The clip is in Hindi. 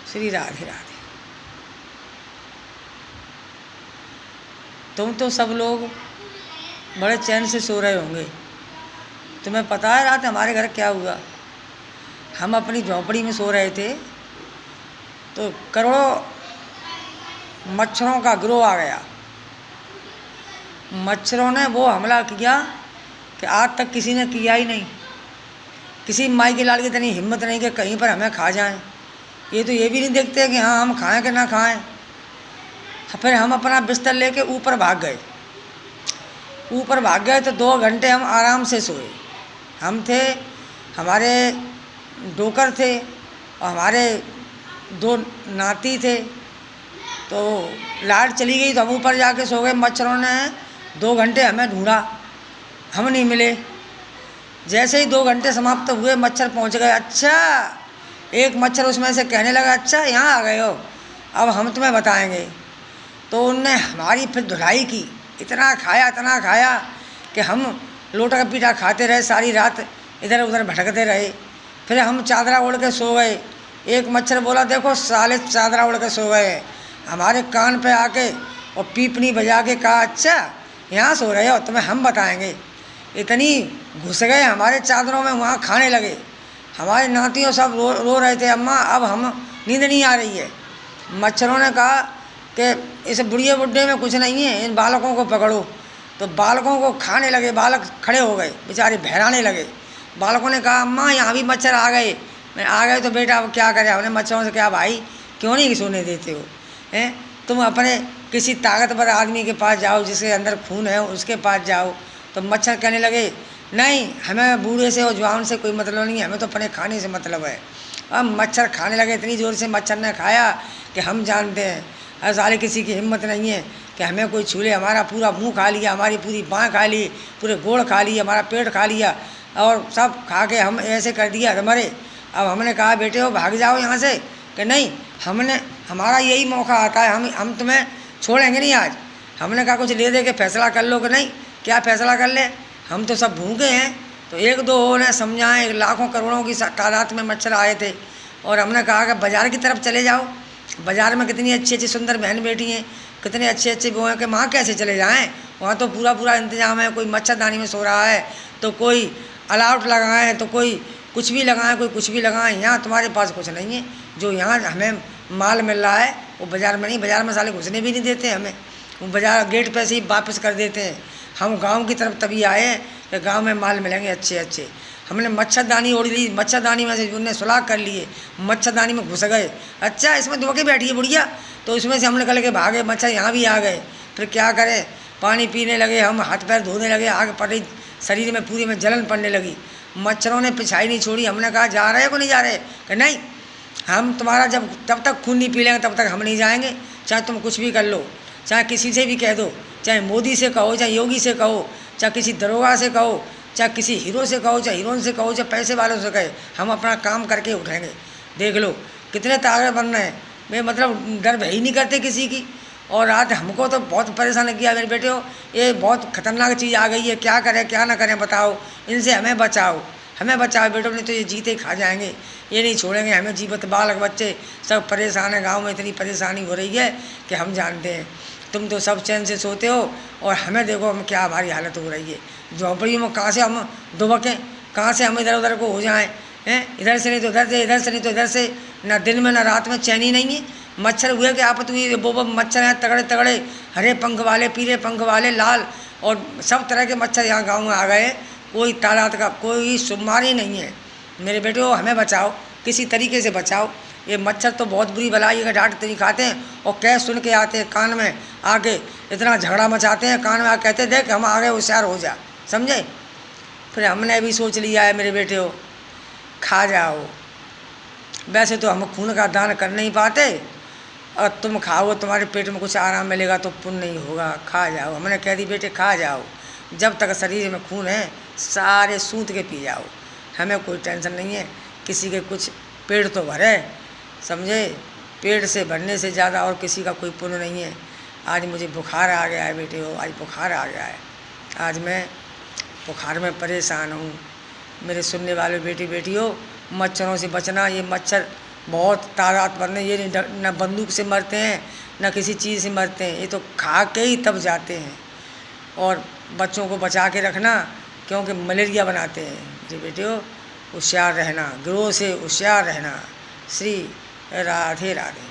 श्री राधे राधे। तुम तो सब लोग बड़े चैन से सो रहे होंगे। तुम्हें पता है रात हमारे घर क्या हुआ? हम अपनी झोंपड़ी में सो रहे थे तो करोड़ों मच्छरों का गिरोह आ गया। मच्छरों ने वो हमला किया कि आज तक किसी ने किया ही नहीं। किसी माई के लाल की इतनी हिम्मत नहीं कि कहीं पर हमें खा जाएं। ये तो ये भी नहीं देखते कि हाँ हम खाएं कि ना खाएं। फिर हम अपना बिस्तर लेके ऊपर भाग गए। ऊपर भाग गए तो 2 घंटे हम आराम से सोए। हम थे, हमारे डोकर थे और हमारे 2 नाती थे। तो लाइट चली गई तो हम ऊपर जाके सो गए। मच्छरों ने 2 घंटे हमें ढूंढा, हम नहीं मिले। जैसे ही 2 घंटे समाप्त हुए मच्छर पहुंच गए। अच्छा, एक मच्छर उसमें से कहने लगा, अच्छा यहाँ आ गए हो, अब हम तुम्हें बताएंगे। तो उनने हमारी फिर धुलाई की। इतना खाया कि हम लोटा का पीठा खाते रहे, सारी रात इधर उधर भटकते रहे। फिर हम चादरा ओढ़ के सो गए। एक मच्छर बोला, देखो साले चादरा ओढ़ के सो गए। हमारे कान पे आके और पीपनी बजा के कहा, अच्छा यहाँ सो रहे हो, तुम्हें हम बताएंगे। इतनी घुस गए हमारे चादरों में, वहाँ खाने लगे। हमारे नातियों सब रो रहे थे, अम्मा अब हम नींद नहीं आ रही है। मच्छरों ने कहा कि इस बुढ़िए बुड्ढे में कुछ नहीं है, इन बालकों को पकड़ो। तो बालकों को खाने लगे। बालक खड़े हो गए, बेचारे बहराने लगे। बालकों ने कहा, अम्मा यहाँ भी मच्छर आ गए। मैं आ गए तो बेटा अब क्या करें? हमने मच्छरों से कहा, भाई क्यों नहीं सोने देते हो? हैं, तुम अपने किसी ताकतवर आदमी के पास जाओ, जिसके अंदर खून है उसके पास जाओ। तो मच्छर कहने लगे, नहीं हमें बूढ़े से और जवान से कोई मतलब नहीं है, हमें तो अपने खाने से मतलब है। अब मच्छर खाने लगे। इतनी ज़ोर से मच्छर ने खाया कि हम जानते हैं और साले किसी की हिम्मत नहीं है कि हमें कोई छू ले। हमारा पूरा मुंह खा लिया, हमारी पूरी बाँह खा ली, पूरे गोड़ खा लिए, हमारा पेट खा लिया और सब खा के हम ऐसे कर दिया तो मरे। अब हमने कहा, बेटे हो भाग जाओ यहाँ से। कि नहीं, हमारा यही मौका आता है, हम तुम्हें छोड़ेंगे नहीं आज। हमने कहा, कुछ ले दे के फैसला कर लो। कि नहीं, क्या फैसला कर ले, हम तो सब भूखे हैं। तो 1-2 ने समझाएं। लाखों करोड़ों की तादाद में मच्छर आए थे। और हमने कहा कि बाज़ार की तरफ चले जाओ, बाज़ार में कितनी अच्छी अच्छी सुंदर बहन बेटी हैं, कितने अच्छे अच्छे वो हैं कि वहाँ कैसे चले जाएं? वहाँ तो पूरा इंतजाम है। कोई मच्छरदानी में सो रहा है तो कोई अलाउट लगाए, तो कोई कुछ भी लगाएं, कोई कुछ भी लगाएं। यहाँ तुम्हारे पास कुछ नहीं है। जो यहाँ हमें माल मिल रहा है वो बाज़ार में नहीं। बाज़ार में साले घुसने भी नहीं देते हमें, वो बाज़ार गेट पे से ही वापस कर देते हैं। हम गांव की तरफ तभी आए हैं कि गांव में माल मिलेंगे अच्छे अच्छे। हमने मच्छरदानी ओढ़ ली, मच्छरदानी में से उनने सुलाह कर लिए, मच्छरदानी में घुस गए। अच्छा इसमें धोके बैठी है बुढ़िया, तो इसमें से हम निकल के भागे। मच्छर यहाँ भी आ गए। फिर क्या करें, पानी पीने लगे, हम हाथ पैर धोने लगे। आग पड़ रही, शरीर में पूरी में जलन पड़ने लगी। मच्छरों ने पिछाई नहीं छोड़ी। हमने कहा, जा रहे को नहीं जा रहे? कि नहीं, हम तुम्हारा तब तक खून नहीं पी लेंगे तब तक हम नहीं जाएंगे। चाहे तुम कुछ भी कर लो, चाहे किसी से भी कह दो, चाहे मोदी से कहो, चाहे योगी से कहो, चाहे किसी दरोगा से कहो, चाहे किसी हीरो से कहो, चाहे हीरोइन से कहो, चाहे पैसे वालों से कहे, हम अपना काम करके उठेंगे। देख लो कितने ताकत बन रहे हैं। मैं मतलब डर भय ही नहीं करते किसी की। और आज हमको तो बहुत परेशान किया। मेरे बेटे हो, ये बहुत खतरनाक चीज़ आ गई है, क्या करें क्या ना करें बताओ, इनसे हमें बचाओ, हमें बचाओ बेटो, नहीं तो ये जीते ही खा जाएंगे, ये नहीं छोड़ेंगे हमें। जीवत बालक बच्चे सब परेशान है। गांव में इतनी परेशानी हो रही है कि हम जानते हैं। तुम तो सब चैन से सोते हो और हमें देखो हम क्या हमारी हालत हो रही है। झोंपड़ियों में कहाँ से हम दुबकें, कहाँ से हम इधर उधर को हो जाएं? हैं, इधर से नहीं तो इधर से, इधर से नहीं तो इधर से। ना दिन में ना रात में चैन ही नहीं है। मच्छर हुए कि आप तो वो मच्छर हैं तगड़े तगड़े, हरे पंख वाले, पीले पंख वाले, लाल, और सब तरह के मच्छर यहाँ गाँव में आ गए। कोई तादाद का कोई शुमार ही नहीं है। मेरे बेटे हो, हमें बचाओ, किसी तरीके से बचाओ। ये मच्छर तो बहुत बुरी बलाई है। डांट नहीं खाते हैं और कह सुन के आते हैं कान में आके, इतना झगड़ा मचाते हैं कान में आके, कहते देख हम आगे होशियार हो जा, समझे। फिर हमने भी सोच लिया है मेरे बेटे हो, खा जाओ। वैसे तो हम खून का दान कर नहीं पाते, और तुम खाओ, तुम्हारे पेट में कुछ आराम मिलेगा तो पुण्य नहीं होगा। खा जाओ। हमने कह दी बेटे खा जाओ, जब तक शरीर में खून है सारे सूत के पी जाओ, हमें कोई टेंशन नहीं है। किसी के कुछ पेट तो भरे, समझे, पेट से भरने से ज़्यादा और किसी का कोई पुण्य नहीं है। आज मुझे बुखार आ गया है बेटे हो, आज बुखार आ गया है। आज मैं बुखार में परेशान हूँ। मेरे सुनने वाले बेटी बेटियों, मच्छरों से बचना। ये मच्छर बहुत तादाद मरने, ये नहीं न बंदूक से मरते हैं न किसी चीज़ से मरते हैं, ये तो खा के ही तब जाते हैं। और बच्चों को बचा के रखना, क्योंकि मलेरिया बनाते हैं। जी बेटियों, होशियार रहना, गिरोह से होशियार रहना। श्री राधे राधे।